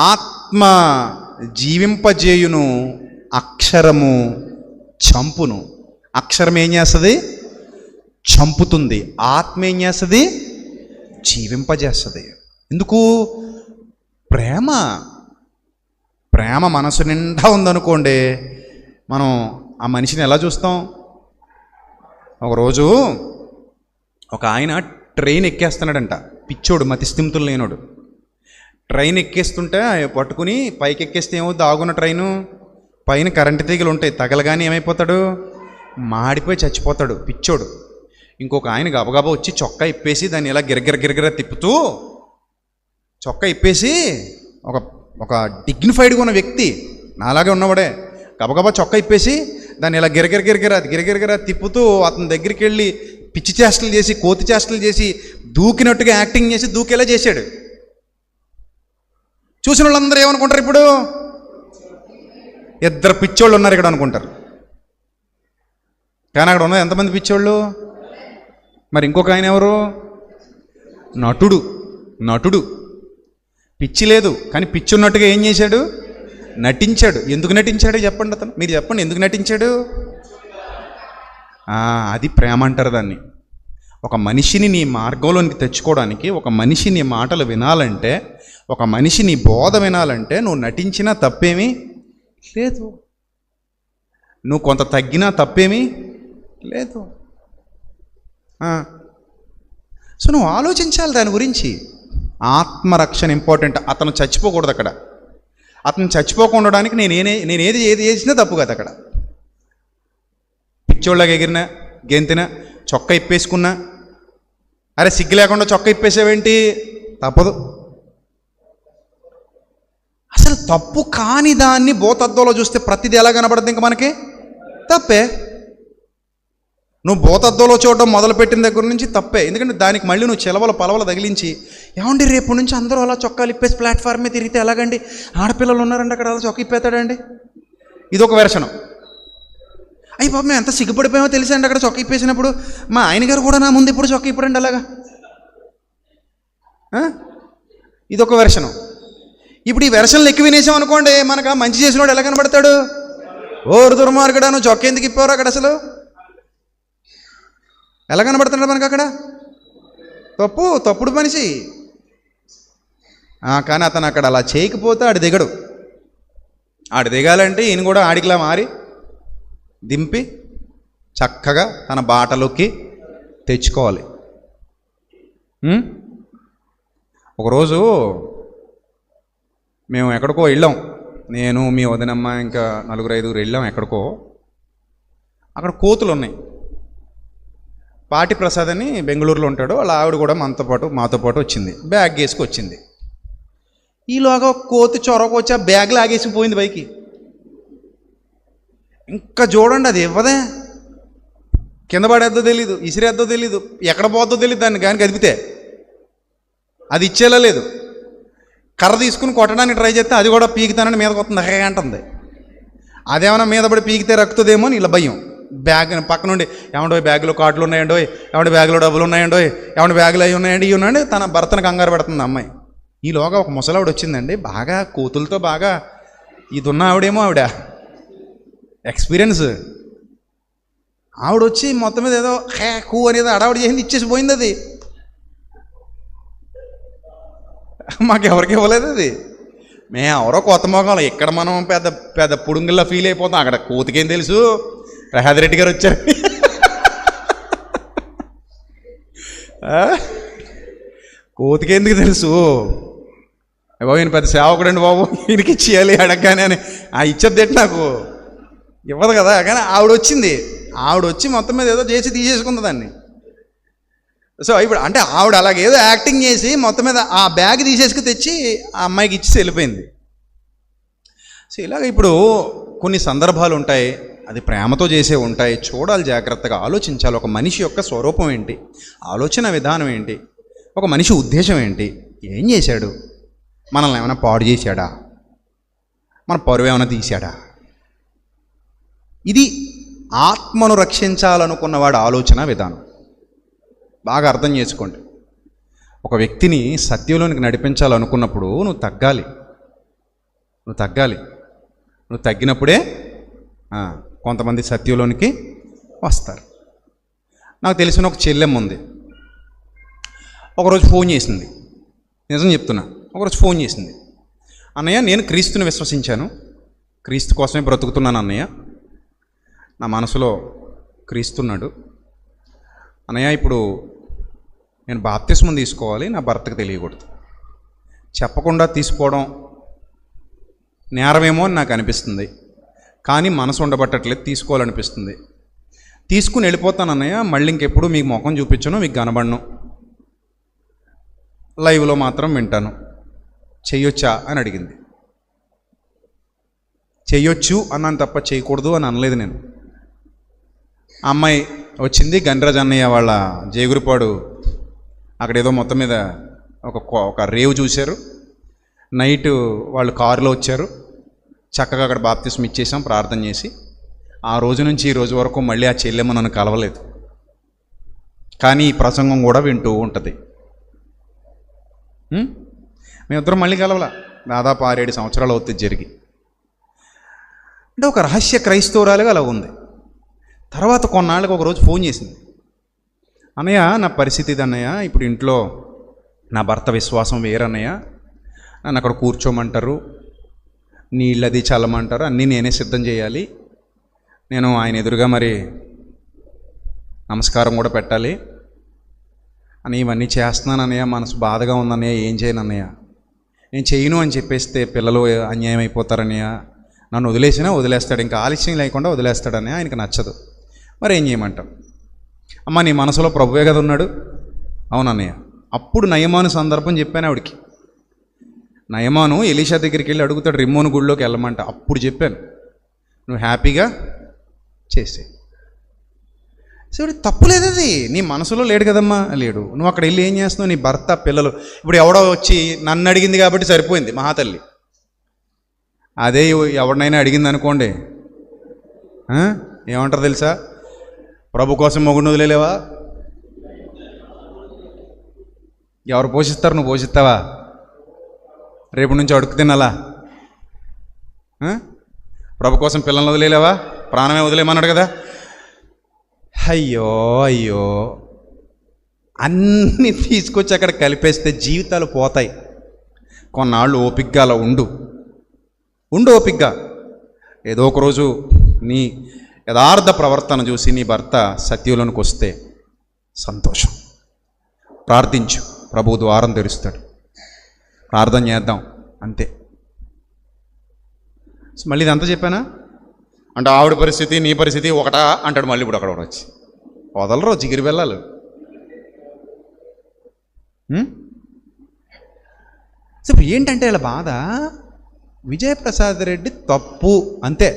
ఆత్మ జీవింపజేయును, అక్షరము చంపును. అక్షరం ఏం చేస్తుంది? చంపుతుంది. ఆత్మ ఏం చేస్తుంది? జీవింపజేస్తుంది. ఎందుకు? ప్రేమ. ప్రేమ మనసు నిండా ఉందనుకోండి, మనం ఆ మనిషిని ఎలా చూస్తాం? ఒకరోజు ఒక ఆయన ట్రైన్ ఎక్కేస్తున్నాడంట, పిచ్చోడు, మతిస్థిమితులు లేనోడు. ట్రైన్ ఎక్కేస్తుంటే పట్టుకుని పైకి ఎక్కేస్తే ఏమవుతుంది? ఆగున్న ట్రైను పైన కరెంటు తీగలు ఉంటాయి, తగలగానే ఏమైపోతాడు? మాడిపోయి చచ్చిపోతాడు పిచ్చోడు. ఇంకొక ఆయన గబగబా వచ్చి చొక్కా ఇప్పేసి దాన్ని ఇలా గిరగిర తిప్పుతూ, చొక్కా ఇప్పేసి ఒక డిగ్నిఫైడ్గా ఉన్న వ్యక్తి, నాలాగే ఉన్నవాడే, గబగబా చొక్కా ఇప్పేసి దాన్ని ఇలా గిరగిర తిప్పుతూ అతని దగ్గరికి వెళ్ళి పిచ్చి చేష్టలు చేసి, కోతి చేష్టలు చేసి, దూకినట్టుగా యాక్టింగ్ చేసి దూకేలా చేశాడు. చూసిన వాళ్ళందరూ ఏమనుకుంటారు? ఇప్పుడు ఇద్దరు పిచ్చోళ్ళు ఉన్నారు ఇక్కడ అనుకుంటారు. కానీ అక్కడ ఉన్నది ఎంతమంది పిచ్చోళ్ళు? మరి ఇంకొక ఆయన ఎవరు? నటుడు. పిచ్చి లేదు కానీ పిచ్చి ఉన్నట్టుగా ఏం చేశాడు? నటించాడు. ఎందుకు నటించాడు చెప్పండి, అతను మీరు చెప్పండి, ఎందుకు నటించాడు? అది ప్రేమ అంటారు దాన్ని. ఒక మనిషిని నీ మార్గంలోనికి తెచ్చుకోవడానికి, ఒక మనిషి నీ మాటలు వినాలంటే, ఒక మనిషి నీ బోధ వినాలంటే నువ్వు నటించినా తప్పేమీ లేదు, నువ్వు కొంత తగ్గినా తప్పేమీ లేదు. సో నువ్వు ఆలోచించాలి దాని గురించి. ఆత్మరక్షణ ఇంపార్టెంట్. అతను చచ్చిపోకూడదు అక్కడ. అతను చచ్చిపోకుండా ఉండడానికి నేను ఏది చేసినా తప్పు కదా. అక్కడ పిచ్చోళ్ళగా ఎగిరినా, గెంతినా, చొక్కా ఇప్పేసుకున్నా, అరే సిగ్గు లేకుండా చొక్కా ఇప్పేసావేంటి? తప్పదు. అసలు తప్పు కాని దాన్ని భూతద్దంలో చూస్తే ప్రతిదీ ఎలా కనబడుతుంది? ఇంక మనకి తప్పే. నువ్వు భూతద్దంలో చూడడం మొదలుపెట్టిన దగ్గర నుంచి తప్పే. ఎందుకంటే దానికి మళ్ళీ నువ్వు చెలవల పలవలు తగిలించి, ఏమండి రేపు నుంచి అందరూ అలా చొక్కాలు ఇప్పేసి ప్లాట్ఫామ్ మీద తిరిగితే ఎలాగండి? ఆడపిల్లలు ఉన్నారండి అక్కడ, అలా చొక్కా ఇప్పేస్తాడండి. ఇదొక వెర్షనం. అయ్యి బాబు మేము ఎంత సిగ్గుపడిపోయామో తెలిసండి అక్కడ చొక్కా ఇప్పేసినప్పుడు. మా ఆయన గారు కూడా నా ముందు ఇప్పుడు చొక్కా ఇప్పడండి అలాగా. ఇదొక వెర్షనం. ఇప్పుడు ఈ వెర్షన్లు ఎక్కువ వినేసాం అనుకోండి, మనకు మంచి చేసినోడు ఎలా కనబడతాడు? ఓరు దుర్మార్గుడా, నువ్వు చొక్కా ఎందుకు ఇప్పావు అక్కడ? అసలు ఎలా కనబడుతున్నాడు మనకు అక్కడ? తప్పుడు మనిషి. కానీ అతను అక్కడ అలా చేయకపోతే ఆడు దిగడు. ఆడు దిగాలంటే ఈయన కూడా ఆడికిలా మారి దింపి చక్కగా తన బాటలోకి తెచ్చుకోవాలి. ఒకరోజు మేము ఎక్కడికో వెళ్ళాం, నేను, మీ వదినమ్మ, ఇంకా 4-5 వెళ్ళాం ఎక్కడికో. అక్కడ కోతులు ఉన్నాయి. పాటి ప్రసాద్ అని బెంగళూరులో ఉంటాడు, వాళ్ళ ఆవిడ కూడా మాతో పాటు వచ్చింది. బ్యాగ్ వేసుకొచ్చింది. ఈలోగా కోతి చొరకు వచ్చి ఆ బ్యాగ్ లాగేసిపోయింది పైకి. ఇంకా చూడండి, అది ఇవ్వదే, కింద పడేద్దో తెలీదు, ఇసిరేద్దో తెలీదు, ఎక్కడ పోద్దో తెలీదు. దాన్ని కానీ కదిపితే అది ఇచ్చేలా లేదు. కర్ర తీసుకుని కొట్టడానికి ట్రై చేస్తే అది కూడా పీకుతానని మీదకి వస్తుంది, అంటుంది. అదేమన్నా మీద పడి పీకితే రక్కుతుందేమో అని ఇలా భయం. బ్యాగ్ పక్క నుండి, ఏమండో బ్యాగ్లో కార్డులు ఉన్నాయండో, ఏమంటే బ్యాగ్లో డబ్బులు ఉన్నాయండో, ఏమంటే బ్యాగులు అవి ఉన్నాయండి, ఇవి ఉన్నాయండి, తన భర్తను కంగారు పెడుతుంది అమ్మాయి. ఈలోగా ఒక ముసలావిడ వచ్చిందండి, బాగా కోతులతో బాగా ఇది ఉన్న ఆవిడేమో, ఆవిడ ఎక్స్పీరియన్స్. ఆవిడ వచ్చి మొత్తం మీద ఏదో కూ అనేది అడావిడ చేసింది, ఇచ్చేసి పోయింది. అది మాకెవరికి ఇవ్వలేదు. అది మేము ఎవరో కొత్త మొగం, ఇక్కడ మనం పెద్ద పెద్ద పుడుంగిల్లా ఫీల్ అయిపోతాం. అక్కడ కోతికేం తెలుసు, ప్రసాద్ రెడ్డి గారు వచ్చారు, కోతికెందుకు తెలుసు? బాబు ఈయన పెద్ద సేవకుడండి బాబు, ఈయనకి ఇచ్చేయాలి అడగగానే అని. ఇచ్చేది నాకు ఇవ్వదు కదా. కానీ ఆవిడ వచ్చింది, ఆవిడ వచ్చి మొత్తం మీద ఏదో చేసి తీసేసుకుంది దాన్ని. సో ఇప్పుడు అంటే ఆవిడ అలాగేదో యాక్టింగ్ చేసి మొత్తం మీద ఆ బ్యాగ్ తీసేసుకు తెచ్చి ఆ అమ్మాయికి ఇచ్చి వెళ్ళిపోయింది. సో ఇలాగ ఇప్పుడు కొన్ని సందర్భాలు ఉంటాయి, అది ప్రేమతో చేసే ఉంటాయి. చూడాలి, జాగ్రత్తగా ఆలోచించాలి. ఒక మనిషి యొక్క స్వరూపం ఏంటి, ఆలోచన విధానం ఏంటి, ఒక మనిషి ఉద్దేశం ఏంటి, ఏం చేశాడు, మనల్ని ఏమైనా పాడు చేశాడా, మన పరువు ఏమైనా తీశాడా? ఇది ఆత్మను రక్షించాలనుకున్నవాడు ఆలోచన విధానం. బాగా అర్థం చేసుకోండి. ఒక వ్యక్తిని సత్యంలోనికి నడిపించాలనుకున్నప్పుడు నువ్వు తగ్గాలి. నువ్వు తగ్గాలి. నువ్వు తగ్గినప్పుడే కొంతమంది సత్యంలోనికి వస్తారు. నాకు తెలిసిన ఒక చెల్లెమ్మ ఉంది. ఒకరోజు ఫోన్ చేసింది, నిజం చెప్తున్నా. ఒకరోజు ఫోన్ చేసింది, అన్నయ్య నేను క్రీస్తుని విశ్వసించాను, క్రీస్తు కోసమే బ్రతుకుతున్నాను అన్నయ్య, నా మనసులో క్రీస్తున్నాడు అన్నయ్య, ఇప్పుడు నేను బాప్తిస్మం తీసుకోవాలి, నా భర్తకు తెలియకూడదు, చెప్పకుండా తీసుకోవడం నేరమేమో అని నాకు అనిపిస్తుంది, కానీ మనసు ఉండబట్టట్లేదు, తీసుకోవాలనిపిస్తుంది, తీసుకుని వెళ్ళిపోతాను అన్నయ్య, మళ్ళీ ఇంకెప్పుడు మీకు ముఖం చూపించను, మీకు కనబడను, లైవ్లో మాత్రం వింటాను, చెయ్యొచ్చా అని అడిగింది. చెయ్యొచ్చు అన్నాను తప్ప చేయకూడదు అని అనలేదు నేను. అమ్మాయి వచ్చింది, గణరాజ్ అన్నయ్య వాళ్ళ జయగురిపాడు అక్కడేదో మొత్తం మీద ఒక రేవు చూశారు. నైట్ వాళ్ళు కారులో వచ్చారు, చక్కగా అక్కడ బాప్తిస్మం ఇచ్చేసాం ప్రార్థన చేసి. ఆ రోజు నుంచి ఈ రోజు వరకు మళ్ళీ ఆ చెల్లెమ్మ నన్ను కలవలేదు, కానీ ఈ ప్రసంగం కూడా వింటూ ఉంటుంది. మేమిద్దరం మళ్ళీ కలవలా, దాదాపు 6-7 సంవత్సరాలు అవుతుంది జరిగి. అంటే ఒక రహస్య క్రైస్తవురాలుగా అలా ఉంది. తర్వాత కొన్నాళ్ళకి ఒకరోజు ఫోన్ చేసింది, అన్నయ్య నా పరిస్థితి ఇది అన్నయ్య, ఇప్పుడు ఇంట్లో నా భర్త విశ్వాసం వేరన్నయ్య, నన్ను అక్కడ కూర్చోమంటారు, నీళ్ళది చల్లమంటారు, అన్నీ నేనే సిద్ధం చేయాలి, నేను ఆయన ఎదురుగా మరి నమస్కారం కూడా పెట్టాలి అని ఇవన్నీ చేస్తున్నాను అన్నయ్య, మనసు బాధగా ఉందన్నయ్య, ఏం చేయను అన్నయ్య, నేను చేయను అని చెప్పేస్తే పిల్లలు అన్యాయం అయిపోతారన్నయ్య, నన్ను వదిలేసినా వదిలేస్తాడు, ఇంకా ఆలస్యం లేకుండా వదిలేస్తాడని ఆయనకు నచ్చదు, మరి ఏం చేయమంటాం? అమ్మ నీ మనసులో ప్రభువే కదా ఉన్నాడు. అవునన్నయ్య. అప్పుడు నయమాను సందర్భం చెప్పాను ఆవిడికి. నయమాను ఎలీషా దగ్గరికి వెళ్ళి అడుగుతాడు, రిమ్మోను గుడిలోకి వెళ్ళమంట. అప్పుడు చెప్పాను, నువ్వు హ్యాపీగా చేసే. సో తప్పులేదు, అది నీ మనసులో లేడు కదమ్మా, లేడు. నువ్వు అక్కడ వెళ్ళి ఏం చేస్తున్నావు? నీ భర్త పిల్లలు. ఇప్పుడు ఎవడో వచ్చి నన్ను అడిగింది కాబట్టి సరిపోయింది మహాతల్లి. అదే ఎవరినైనా అడిగింది అనుకోండి, ఏమంటారు తెలుసా? ప్రభు కోసం మొగుడిని వదిలేవా? ఎవరు పోషిస్తారు? నువ్వు పోషిస్తావా? రేపు నుంచి అడుగు తినాలా? ప్రభు కోసం పిల్లల్ని వదిలేవా? ప్రాణమే వదిలేమన్నాడు కదా. అయ్యో అయ్యో, అన్నీ తీసుకొచ్చి అక్కడ కలిపేస్తే జీవితాలు పోతాయి. కొన్నాళ్ళు ఓపిగ్గా అలా ఉండు ఓపిగ్గా. ఏదో ఒకరోజు నీ యథార్థ ప్రవర్తన చూసి నీ భర్త సత్యంలోనికి వస్తే సంతోషం. ప్రార్థించు, ప్రభువు ద్వారం తెరుస్తాడు. ప్రార్థన చేద్దాం అంతే. మళ్ళీ ఇదంతా చెప్పానా అంటే ఆవిడ పరిస్థితి నీ పరిస్థితి ఒకటా అంటాడు. మళ్ళీ ఇప్పుడు అక్కడ వచ్చి వదలరు, జిగిరి వెళ్ళాలి. సో ఏంటంటే ఇలా బాధ, విజయప్రసాద్ రెడ్డి తప్పు అంతే.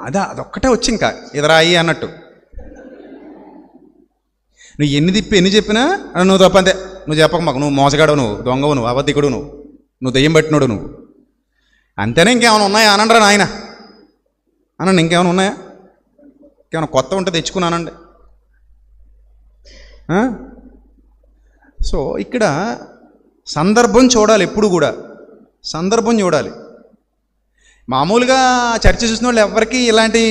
అదొక్కటే వచ్చి ఇంకా ఎదురాయి అన్నట్టు. నువ్వు ఎన్ని చెప్పినా నువ్వు తప్ప అంతే. నువ్వు చెప్పక మాకు, నువ్వు మోసగాడవు, నువ్వు దొంగవు, నువ్వు అబద్ధికుడు, నువ్వు దెయ్యం పట్టినోడు నువ్వు అంతేనే. ఇంకేమైనా ఉన్నాయా అనండి నాయన, అనండి. ఇంకేమైనా ఉన్నాయా? ఇంకేమైనా కొత్త ఉంటే తెచ్చుకున్నానండి. సో ఇక్కడ సందర్భం చూడాలి, ఎప్పుడు కూడా సందర్భం చూడాలి. మామూలుగా చర్చ చూసిన వాళ్ళు ఎవరికి ఇలాంటి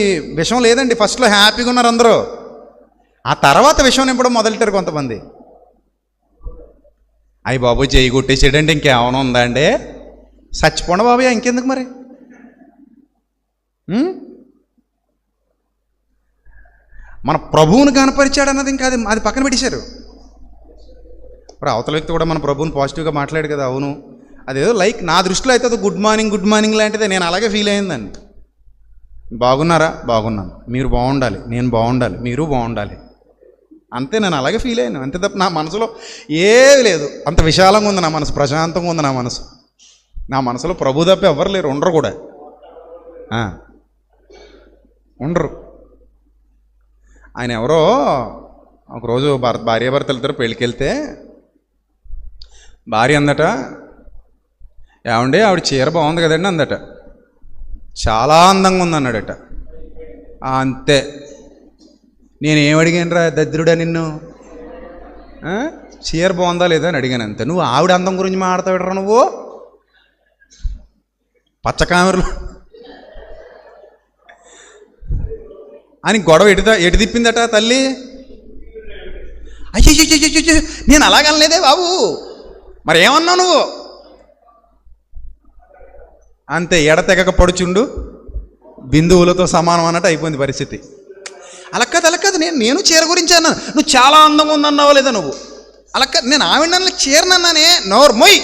విషయం లేదండి. ఫస్ట్లో హ్యాపీగా ఉన్నారు అందరూ, ఆ తర్వాత విషయం నింపడం మొదలెట్టారు కొంతమంది. అయ్యి బాబు చేయి కొట్టేసాడంటే ఇంకేమైనా ఉందా అండి? చచ్చిపోండి బాబయ్య, ఇంకెందుకు మరి. మన ప్రభువుని కనపరిచాడు అన్నది ఇంకా అది పక్కన పెట్టేశారు. ఇప్పుడు అవతల వ్యక్తి కూడా మన ప్రభువుని పాజిటివ్గా మాట్లాడు కదా. అవును, అదేదో లైక్ నా దృష్టిలో అయితే అది గుడ్ మార్నింగ్ లాంటిదే. నేను అలాగే ఫీల్ అయ్యిందండి. బాగున్నారా? బాగున్నాను. మీరు బాగుండాలి, నేను బాగుండాలి, మీరు బాగుండాలి, అంతే. నేను అలాగే ఫీల్ అయ్యాను అంతే తప్ప నా మనసులో ఏది లేదు. అంత విశాలంగా ఉంది నా మనసు, ప్రశాంతంగా ఉంది నా మనసు. నా మనసులో ప్రభు తప్ప ఎవరు లేరు, ఉండరు కూడా, ఉండరు. ఆయన ఎవరో ఒకరోజు భార్యాభర్తలు ఇద్దరు పెళ్ళికి వెళ్తే భార్య అందట, ఏమండి ఆవిడ చీర బాగుంది కదండి అందట. చాలా అందంగా ఉందన్నాడట. అంతే. నేనేం అడిగాను రా దరిద్రుడా నిన్ను, చీర బాగుందా లేదా అని అడిగాను అంతే. నువ్వు ఆవిడ అందం గురించి మాట్లాడతావిడరా నువ్వు? పచ్చకామెరులు అని గొడవ ఎటు తిప్పిందట తల్లి. అయ్యో నేను అలాగనలేదే బాబు, మరి ఏమన్నావు నువ్వు? అంతే, ఎడతెగక పడుచుండు బిందువులతో సమానం అన్నట్టు అయిపోయింది పరిస్థితి. అలా కాదు, నేను చీర గురించి అన్నాను, నువ్వు చాలా అందంగా ఉందన్నావు లేదా నువ్వు? అలా కాదు, నేను ఆవిడ చీరనన్నానే, నోరు మొయ్.